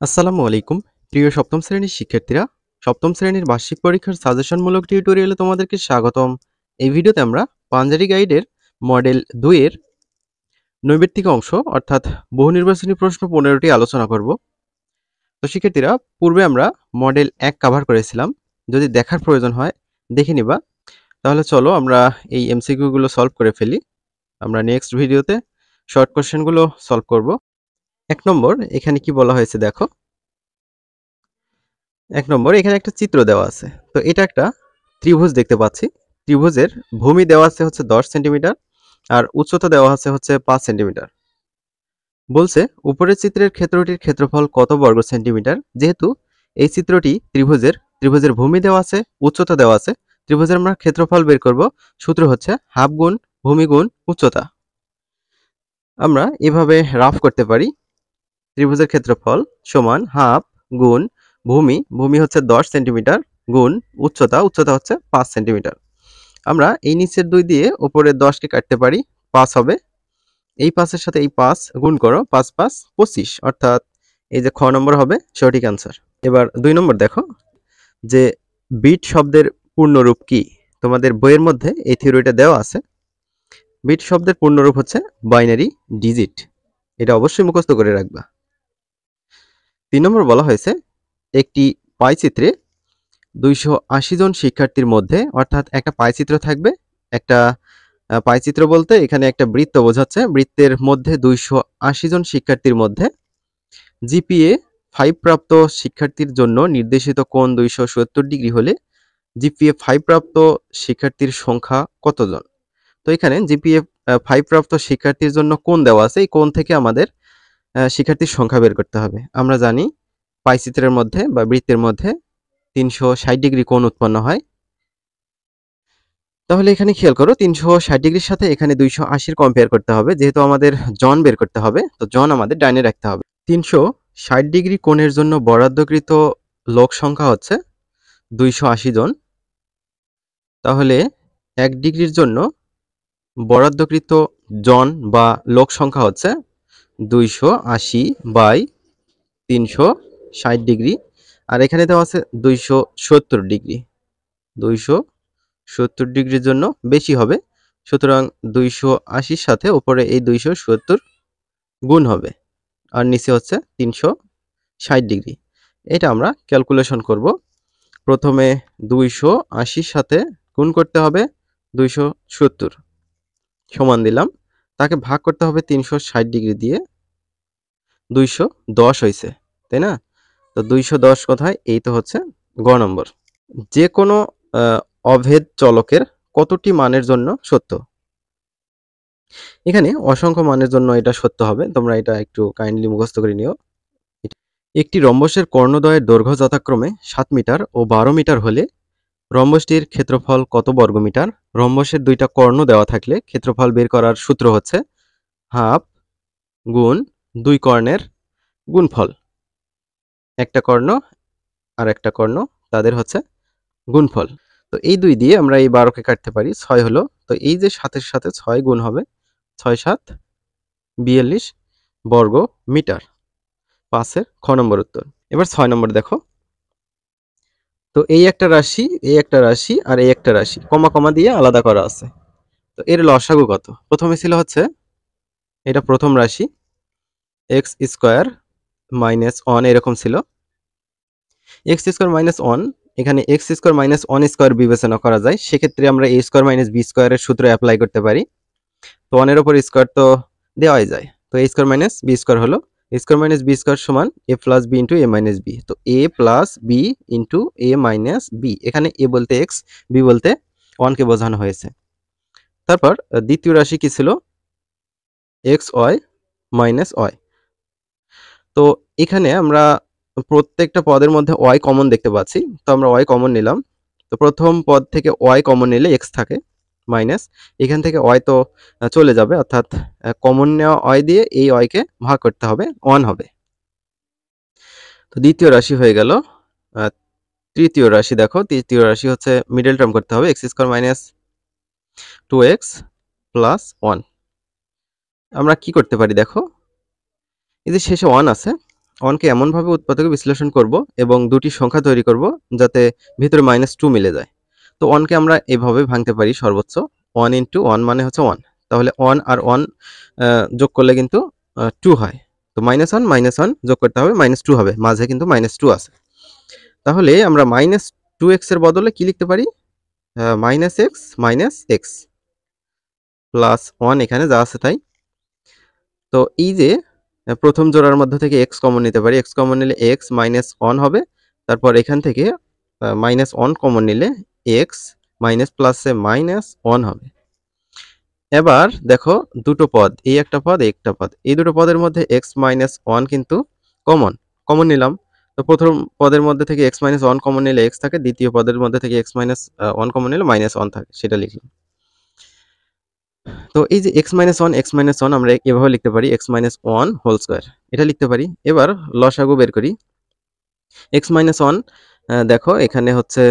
আসসালামু আলাইকুম প্রিয় সপ্তম শ্রেণীর শিক্ষার্থীরা। সপ্তম শ্রেণীর বার্ষিক পরীক্ষার সাজেশনমূলক টিউটোরিয়ালে তোমাদেরকে স্বাগতম। এই ভিডিওতে আমরা পাঞ্জারি গাইডের মডেল 2 এর নৈবেত্তিক অংশ অর্থাৎ বহু নির্বাচনী প্রশ্ন 15টি আলোচনা করব। তো শিক্ষার্থীরা, পূর্বে আমরা মডেল 1 কভার করেছিলাম। যদি দেখার প্রয়োজন হয় দেখে নিবা। তাহলে চলো আমরা এই এমসিকিউ গুলো সলভ করে ফেলি। আমরা নেক্সট ভিডিওতে শর্ট কোশ্চেনগুলো সলভ করব। 1 নম্বর, এখানে কি বলা হয়েছে দেখো। 1 নম্বর, এখানে একটা চিত্র দেওয়া আছে। তো এটা একটা ত্রিভুজ দেখতে পাচ্ছি। ত্রিভুজের ভূমি দেওয়া আছে হচ্ছে 10 সেন্টিমিটার আর উচ্চতা দেওয়া আছে হচ্ছে 5 সেন্টিমিটার। বলছে উপরের চিত্রের ক্ষেত্রটির ক্ষেত্রফল কত বর্গ সেন্টিমিটার। যেহেতু এই চিত্রটি ত্রিভুজের ভূমি দেওয়া আছে, উচ্চতা দেওয়া আছে, ত্রিভুজের আমরা ক্ষেত্রফল বের করব। সূত্র হচ্ছে হাফ গুণ ভূমি গুণ উচ্চতা। আমরা এভাবে রাফ করতে পারি। ত্রিভুজের ক্ষেত্রফল সমান হাফ গুণ ভূমি হচ্ছে 10 সেন্টিমিটার গুণ উচ্চতা হচ্ছে 5 সেন্টিমিটার। আমরা এই নিচের 2 দিয়ে উপরের 10কে কাটতে পারি, 5 হবে। এই 5 এর সাথে এই 5 গুণ করো, 5 5 25, অর্থাৎ এই যে খ নম্বর হবে সঠিক অ্যান্সার। এবার 2 নম্বর দেখো যে বিট শব্দের পূর্ণরূপ কি। তোমাদের বইয়ের মধ্যে এই থিওরিটা দেওয়া আছে। বিট শব্দের পূর্ণরূপ হচ্ছে বাইনারি ডিজিট। এটা অবশ্যই মুখস্থ করে রাখবা। 3 নম্বর বলা হয়েছে একটি পাইচিত্রে 280 জন শিক্ষার্থীর মধ্যে, অর্থাৎ একটা পাইচিত্র থাকবে। একটা পাইচিত্র বলতে এখানে একটা বৃত্ত বোঝাচ্ছে। বৃত্তের মধ্যে 280 জন শিক্ষার্থীর মধ্যে জিপিএ 5 প্রাপ্ত শিক্ষার্থীর জন্য নির্দেশিত কোণ 270 ডিগ্রি হলে জিপিএ 5 প্রাপ্ত শিক্ষার্থীর সংখ্যা কতজন। তো এখানে জিপিএ 5 প্রাপ্ত শিক্ষার্থীর জন্য কোণ দেওয়া আছে। এই কোণ থেকে আমাদের শিক্ষার্থীর সংখ্যা বের করতে হবে। আমরা জানি পাইচিত্রের মধ্যে বা বৃত্তের মধ্যে 360 ডিগ্রি কোণ উৎপন্ন হয়। তাহলে এখানে খেয়াল করো, 360 ডিগ্রির সাথে এখানে 280 কম্পেয়ার করতে হবে। যেহেতু আমাদের জন বের করতে হবে, তো জন আমাদের ডাইনে রাখতে হবে। 360 ডিগ্রি কোণের জন্য বরাদ্দকৃত লোক সংখ্যা হচ্ছে 280 জন। তাহলে 1 ডিগ্রির জন্য বরাদ্দকৃত জন বা লোক সংখ্যা হচ্ছে 280 বাই 360 ডিগ্রি। আর এখানে দেওয়া আছে 270 ডিগ্রি। 270 ডিগ্রির জন্য বেশি হবে, সুতরাং 280-র সাথে উপরে এই 270 গুণ হবে, আর নিচে হচ্ছে 360 ডিগ্রি। এটা আমরা ক্যালকুলেশন করব। প্রথমে 280-র সাথে গুণ করতে হবে 270, সমান দিলাম। তাকে ভাগ করতে হবে 360 ডিগ্রি দিয়ে। 210 হয়েছে, তাই না? তো 210 কোথায়? এই তো হচ্ছে গ নম্বর। যে কোনো অভেদ চলকের কতটি মানের জন্য সত্য। এখানে অসংখ্য মানের জন্য এটা সত্য হবে। তোমরা এটা একটু কাইন্ডলি মুখস্থ করে নিও। একটি রম্বসের কর্ণদ্বয়ের দৈর্ঘ্য যথাক্রমে 7 মিটার ও 12 মিটার হলে রম্বসটির ক্ষেত্রফল কত বর্গমিটার। রম্বসের 2টা কর্ণ দেওয়া থাকলে ক্ষেত্রফল বের করার সূত্র হচ্ছে হাফ গুণ 2 কর্ণের গুণফল। একটা কর্ণ আর একটা কর্ণ, তাদের হচ্ছে গুণফল। তো এই 2 দিয়ে আমরা এই 12কে কাটতে পারি, 6 হলো। তো এই যে 7-এর সাথে 6 গুণ হবে, 6 7 42 বর্গ মিটার। 5-এর খ নম্বর উত্তর। এবার 6 নম্বর দেখো। তো এই একটা রাশি, এই একটা রাশি আর এই একটা রাশি কমা কমা দিয়ে আলাদা করা আছে। তো এর লসাগু কত? প্রথমে ছিল হচ্ছে এটা প্রথম রাশি x স্কয়ার মাইনাস 1 এরকম ছিল। x স্কয়ার মাইনাস 1, এখানে x স্কয়ার মাইনাস 1 স্কয়ার বিবেচনা করা যায়। সেক্ষেত্রে আমরা a স্কয়ার মাইনাস b স্কয়ারের সূত্র অ্যাপ্লাই করতে পারি। তো 1 এর উপর স্কয়ার তো দেওয়াই যায়। তো a square minus b square হলো a square minus b square সমান a plus b into a minus b। তো a plus b into a minus b, এখানে a বলতে x, b বলতে 1 কে বোঝানো হয়েছে। তারপর দ্বিতীয় রাশি কি ছিল? xy minus y। তো এখানে আমরা প্রত্যেকটা পদের মধ্যে y কমন দেখতে পাচ্ছি, তো আমরা y কমন নিলাম। তো প্রথম পদ থেকে y কমন নিলে x থাকে মাইনাস, এখান থেকে y তো চলে যাবে, অর্থাৎ কমন নেওয়া y দিয়ে এই y কে ভাগ করতে হবে, 1 হবে। তো দ্বিতীয় রাশি হয়ে গেল। তৃতীয় রাশি দেখো, তৃতীয় রাশি হচ্ছে মিডল টার্ম করতে হবে, x square minus 2x plus 1। আমরা কি করতে পারি দেখো, এই যে শেষে 1 আছে, অনকে এমনভাবে উৎপাদকে বিশ্লেষণ করব এবং দুটি সংখ্যা তৈরি করব যাতে ভিতরে -2 মিলে যায়। তো অনকে আমরা এভাবে ভাঙতে পারি সর্বোচ্চ 1 ইন্টু 1 মানে হচ্ছে 1। তাহলে 1 আর 1 যোগ করলে কিন্তু 2 হয়। তো -1 -1 যোগ করতে হবে -2 হবে। মাঝে কিন্তু -2 আছে। তাহলে আমরা -2x এর বদলে কি লিখতে পারি? -x -x প্লাস 1 এখানে যা আছে তাই। তো এই যে প্রথম জোড়ার মধ্যে থেকে x কমন নিতে পারি। x কমন নিলে x -1 হবে। তারপর এখান থেকে -1 কমন নিলে x মাইনাস প্লাসে -1 হবে। এবার দেখো দুটো পদ, এই একটা পদ, এই একটা পদ। এই দুটো পদের মধ্যে x -1 কিন্তু কমন নিলাম। তো প্রথম পদের মধ্যে থেকে x -1 কমন নিলে x থাকে, দ্বিতীয় পদের মধ্যে থেকে x -1 কমন নিলে -1 থাকে, সেটা লিখলাম। তো এই যে x -1 আমরা এভাবে লিখতে পারি x -1 হোল স্কয়ার, এটা লিখতে পারি। এবার লসাগু বের করি। x -1 দেখো এখানে হচ্ছে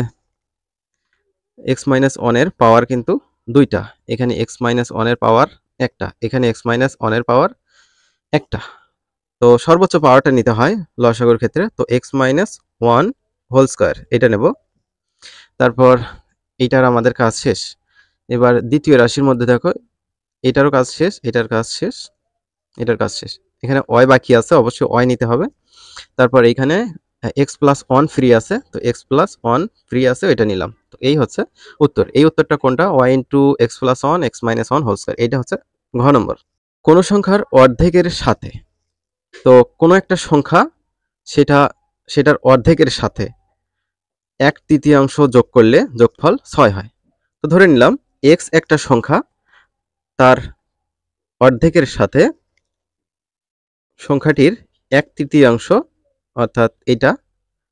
x -1 এর পাওয়ার কিন্তু দুইটা, এখানে x -1 এর পাওয়ার একটা, এখানে x -1 এর পাওয়ার একটা। তো সর্বোচ্চ পাওয়ারটা নিতে হয় লসাগুর ক্ষেত্রে। তো x -1 হোল স্কয়ার এটা নেব। তারপর এইটার আমাদের কাজ শেষ। এবার দ্বিতীয় রাশির মধ্যে দেখো এটারও কাজ শেষ, এটার কাজ শেষ, এটার কাজ শেষ। এখানে y বাকি আছে, অবশ্যই y নিতে হবে। তারপর এইখানে x + 1 ফ্রি আছে, তো x + 1 ফ্রি আছে, এটা নিলাম। তো এই হচ্ছে উত্তর। এই উত্তরটা কোনটা? y * x + 1 x - 1 whole square, এটা হচ্ছে ঘ নম্বর। কোন সংখ্যার অর্ধেকের সাথে, তো কোনো একটা সংখ্যা সেটার অর্ধেকের সাথে 1/3 যোগ করলে যোগফল 6 হয়। তো ধরে নিলাম x একটা সংখ্যা, তার অর্ধেকের সাথে সংখ্যাটির 1/3 অর্থাৎ এটা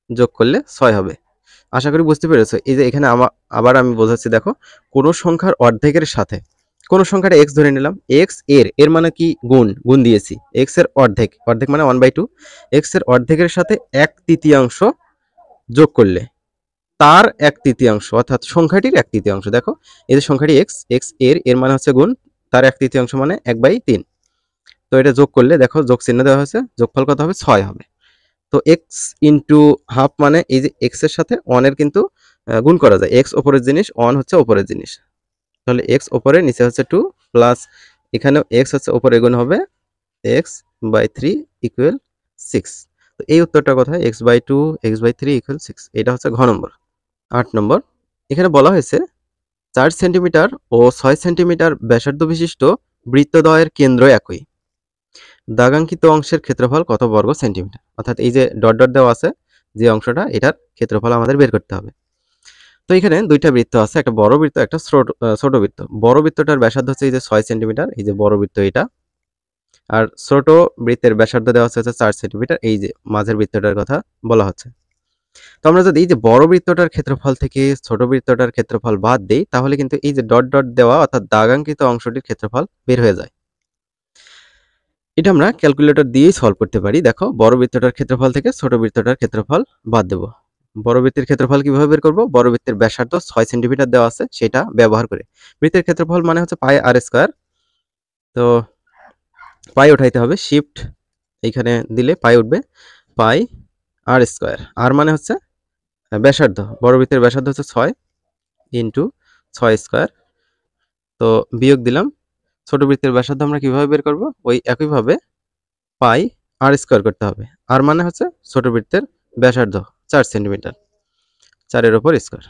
যোগ করলে 6 হবে। আশা করি বুঝতে পেরেছো। এই যে এখানে আবার আমি বোঝাচ্ছি, দেখো কোনো সংখ্যার অর্ধেকের সাথে, কোন সংখ্যাটা x ধরে নিলাম, x এর মানে কি গুণ দিয়েছি, x এর অর্ধেক মানে 1/2, x এর অর্ধেকের সাথে 1/3 যোগ করলে তার 1/3 অর্থাৎ সংখ্যাটির 1/3, দেখো এই যে সংখ্যাটি x এর মানে হচ্ছে গুণ, তার 1/3 মানে 1/3। তো এটা যোগ করলে দেখো যোগ চিহ্ন দেওয়া হয়েছে, যোগফল কত হবে? 6 হবে। তো x ইন্টু হাফ মানে এই যে x এর সাথে 1 এর কিন্তু গুণ করা যায়। x ওপরের জিনিস, 1 হচ্ছে ওপরের জিনিস। তাহলে x ওপরে, নিচে হচ্ছে 2 প্লাস এখানেও x হচ্ছে ওপরে গুণ হবে x/3 = 6। তো এই উত্তরটা কোথায়? x/2 x/3 = 6। এটা হচ্ছে ঘ নম্বর। 8 নম্বর, এখানে বলা হয়েছে 4 সেন্টিমিটার ও 6 সেন্টিমিটার ব্যাসার্ধ বিশিষ্ট বৃত্তদ্বয়ের কেন্দ্র একই। দাগাঙ্কিত অংশের ক্ষেত্রফল কত বর্গ সেন্টিমিটার? অর্থাৎ এই যে ডট দেওয়া আছে যে অংশটা, এটার ক্ষেত্রফল আমাদের বের করতে হবে। তো এখানে দুইটা বৃত্ত আছে, একটা বড় বৃত্ত, একটা ছোট বৃত্ত। বড় বৃত্তটার ব্যাসার্ধ হচ্ছে এই যে 6 সেন্টিমিটার, এই যে বড় বৃত্ত এটা। আর ছোট বৃত্তের ব্যাসার্ধ দেওয়া হচ্ছে 4 সেন্টিমিটার, এই যে মাঝের বৃত্তটার কথা বলা হচ্ছে। তো আমরা যদি এই যে বড় বৃত্তটার ক্ষেত্রফল থেকে ছোট বৃত্তটার ক্ষেত্রফল বাদ দেই, তাহলে কিন্তু এই যে ডট দেওয়া অর্থাৎ দাগাঙ্কিত অংশটির ক্ষেত্রফল বের হয়ে যায়। এটা আমরা ক্যালকুলেটর দিয়েই সলভ করতে পারি। দেখো বড় বৃত্তটার ক্ষেত্রফল থেকে ছোট বৃত্তটার ক্ষেত্রফল বাদ দেব। বড় বৃত্তের ক্ষেত্রফল কিভাবে বের করব? বড় বৃত্তের ব্যাসার্ধ 6 সেন্টিমিটার দেওয়া আছে, সেটা ব্যবহার করে। বৃত্তের ক্ষেত্রফল মানে হচ্ছে পাই আর স্কয়ার। তো পাই উঠাইতে হবে, শিফট এইখানে দিলে পাই উঠবে, পাই আর স্কয়ার। আর মানে হচ্ছে ব্যাসার্ধ, বড় বৃত্তের ব্যাসার্ধ হচ্ছে 6 ইন্টু 6 স্কয়ার। তো বিয়োগ দিলাম। ছোট বৃত্তের ব্যাসার্ধ আমরা কিভাবে বের করব? ওই একইভাবে পাই আর স্কয়ার করতে হবে। আর মানে হচ্ছে ছোট বৃত্তের ব্যাসার্ধ 4 সেন্টিমিটার, 4 এর উপর স্কয়ার।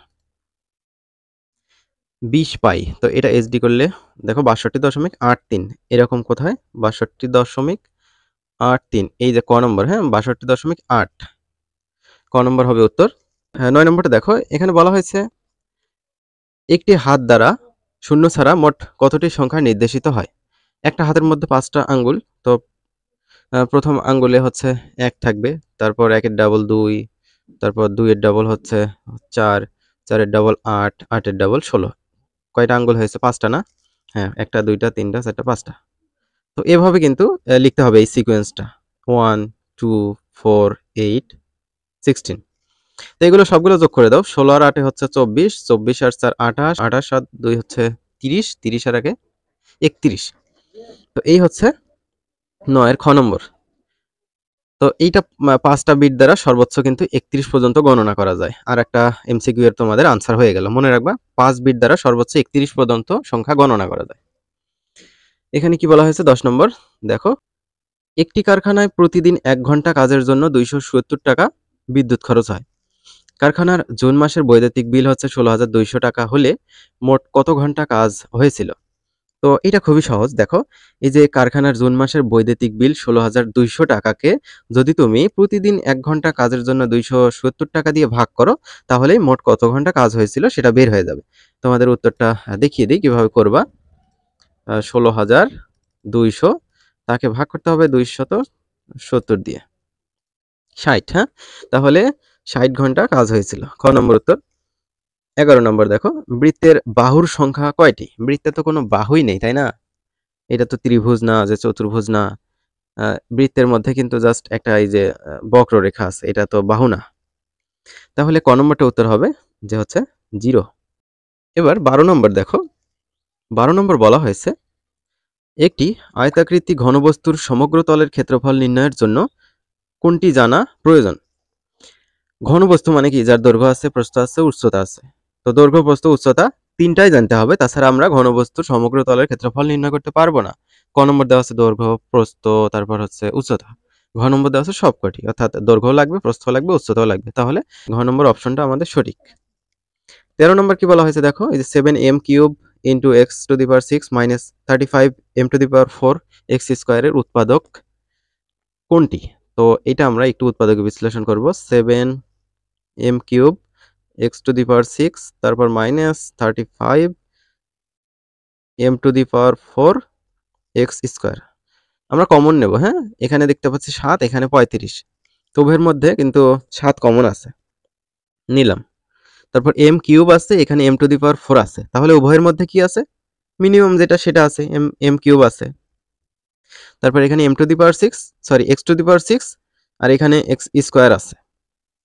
20 পাই, তো এটা এইচডি করলে দেখো 62.83, এরকম কোথায় 62.83, এই যে ক নম্বর, হ্যাঁ 62.8 ক নম্বর হবে উত্তর। হ্যাঁ 9 নম্বরটা দেখো, এখানে বলা হয়েছে একটি হাত দ্বারা শূন্য ছাড়া মোট কতটি সংখ্যা নির্দেশিত হয়? একটা হাতের মধ্যে 5টা আঙ্গুল, তো প্রথম আঙ্গুলে হচ্ছে 1 থাকবে, তারপর 1 এর ডাবল 2, তারপর 2 এর ডাবল হচ্ছে 4, 4 এর ডাবল 8, 8 এর ডাবল 16। কয়টা আঙ্গুল হয়েছে? 5টা না? হ্যাঁ 1টা 2টা 3টা 4টা 5টা। তো এভাবে কিন্তু লিখতে হবে এই সিকোয়েন্সটা 1 2 4 8 16। তো এগুলো সবগুলো যোগ করে দাও। 16 আর 8 হচ্ছে 24, 24 আর 4 28, 28 আর 2 হচ্ছে 30, 30 আর 1 31। তো এই হচ্ছে 9 এর খ নম্বর। তো এইটা 5টা বিট দ্বারা সর্বোচ্চ কিন্তু 31 পর্যন্ত গণনা করা যায়। আর একটা এমসিকিউ এর তোমাদের আনসার হয়ে গেল। মনে রাখবা 5 বিট দ্বারা সর্বোচ্চ 31 পর্যন্ত সংখ্যা গণনা করা যায়। এখানে কি বলা হয়েছে 10 নম্বর দেখো, একটি কারখানায় প্রতিদিন 1 ঘন্টা কাজের জন্য 270 টাকা বিদ্যুৎ খরচ হয়। কারখানার জুন মাসের বৈদ্যুতিক বিল হচ্ছে 16,200 টাকা হলে মোট কত ঘন্টা কাজ হয়েছিল? তো এটা খুবই সহজ। দেখো, এই যে কারখানার জুন মাসের বৈদ্যুতিক বিল 16,200 টাকাকে যদি তুমি প্রতিদিন 1 ঘন্টা কাজের জন্য 270 টাকা দিয়ে ভাগ করো, তাহলেই মোট কত ঘন্টা কাজ হয়েছিল সেটা বের হয়ে যাবে। তোমাদের উত্তরটা দেখিয়ে দিই কিভাবে করবা। 16,200 তাকে ভাগ করতে হবে 270 দিয়ে। 60, হ্যাঁ? তাহলে 60 ঘন্টা কাজ হয়েছিল। খ নম্বর উত্তর। 11 নম্বর দেখো, বৃত্তের বাহুর সংখ্যা কয়টি? বৃত্তে তো কোনো বাহুই নেই, তাই না? এটা তো ত্রিভুজ না, যে চতুর্ভুজ না। বৃত্তের মধ্যে কিন্তু জাস্ট একটা এই যে বক্ররেখা আছে, এটা তো বাহু না। তাহলে ক নম্বরটা উত্তর হবে যে হচ্ছে 0। এবার 12 নম্বর দেখো, 12 নম্বর বলা হয়েছে একটি আয়তাকৃতি ঘনবস্তুর সমগ্র তলের ক্ষেত্রফল নির্ণয়ের জন্য কোনটি জানা প্রয়োজন? ঘনবস্তু মানে কি? যার দৈর্ঘ্য আছে, প্রস্থ আছে, উচ্চতা আছে। তো দৈর্ঘ্য, প্রস্থ, উচ্চতা তিনটাই জানতে হবে, তাছাড়া আমরা ঘনবস্তুর সমগ্র তলের ক্ষেত্রফল নির্ণয় করতে পারবো না। ক নম্বর দেওয়া আছে দৈর্ঘ্য, প্রস্থ, তারপর হচ্ছে উচ্চতা। ঘ নম্বর দেওয়া আছে সবকটি, অর্থাৎ দৈর্ঘ্য লাগবে, প্রস্থ লাগবে, উচ্চতাও লাগবে। তাহলে ঘ নম্বর অপশনটা আমাদের সঠিক। 13 নম্বর কি বলা হয়েছে দেখো, এই যে 7m³ into x⁻6 minus 35m⁴ x² এর উৎপাদক কোনটি? তো এটা আমরা একটু উৎপাদকে বিশ্লেষণ করব। 7m³ x⁻6 তারপর মাইনাস 35m⁴ x²। আমরা কমন নেব, হ্যাঁ? এখানে দেখতে পাচ্ছি 7, এখানে 35। তো উভয়ের মধ্যে কিন্তু 7 কমন আছে, নিলাম। তারপর m³ আছে, এখানে m⁴ আছে। তাহলে উভয়ের মধ্যে কি আছে? মিনিমাম যেটা সেটা আছে, m³ আছে। তারপর এখানে x⁻6 আর এখানে x² আছে।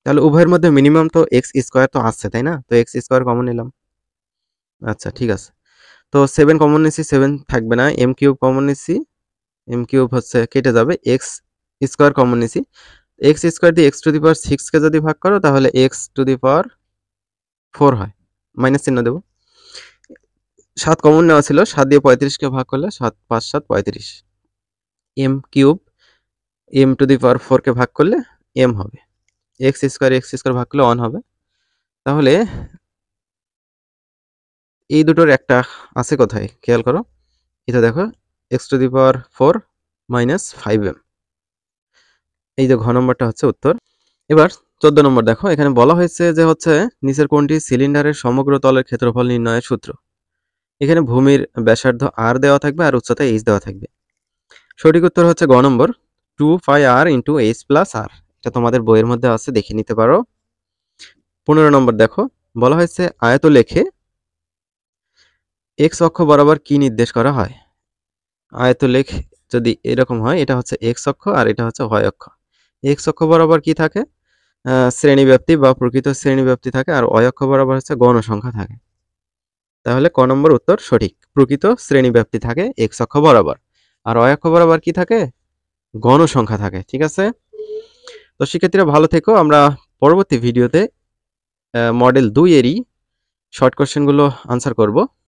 তাহলে উভয়ের মধ্যে মিনিমাম তো x² তো আছে, তাই না? তো x² কমন নিলাম। আচ্ছা, ঠিক আছে। তো 7 কমন নিছি, 7 থাকবে না। m³ কমন নিছি, m³ হচ্ছে কেটে যাবে। x² কমন নিছি। x² দিয়ে x⁻6 কে যদি ভাগ করো তাহলে x⁴ হয়। মাইনাস চিহ্ন দেব। 7 কমন নেওয়া ছিল, 7 দিয়ে 35 কে ভাগ করলে 7 5 7 35। m³ m⁴ কে ভাগ করলে m হবে। x² ভাগ করলে 1 হবে। তাহলে এই দুটোর একটা আছে কোথায় খেয়াল করো। এটা দেখো, x⁴ মাইনাস 5m। এই যে ঘ নম্বরটা হচ্ছে উত্তর। এবার 14 নম্বর দেখো, এখানে বলা হয়েছে যে হচ্ছে নিচের কোনটি সিলিন্ডারের সমগ্র তলের ক্ষেত্রফল নির্ণয়ের সূত্র? এখানে ভূমির ব্যাসার্ধ r দেওয়া থাকবে আর উচ্চতা h দেওয়া থাকবে। সঠিক উত্তর হচ্ছে গ নম্বর, 2πr × h + r। এটা তোমাদের বইয়ের মধ্যে আছে, দেখে নিতে পারো। 15 নম্বর দেখো, বলা হয়েছে আয়তলেখে x অক্ষ বরাবর কি নির্দেশ করা হয়? আয়তলেখ যদি এরকম হয়, এটা হচ্ছে x অক্ষ আর এটা হচ্ছে y অক্ষ। x অক্ষ বরাবর কি থাকে? শ্রেণীব্যাপ্তি বা প্রকৃত শ্রেণীব্যাপ্তি থাকে, আর y অক্ষ বরাবর হচ্ছে গণসংখ্যা থাকে। তাহলে ক নম্বর উত্তর সঠিক। প্রকৃত শ্রেণীব্যাপ্তি থাকে x অক্ষ বরাবর, আর y অক্ষ বরাবর কি থাকে? গণসংখ্যা থাকে। ঠিক আছে? তো শিক্ষার্থীরা ভালো থেকো। আমরা পরবর্তী ভিডিওতে মডেল 2 এরই শর্ট কোশ্চেনগুলো আনসার করব।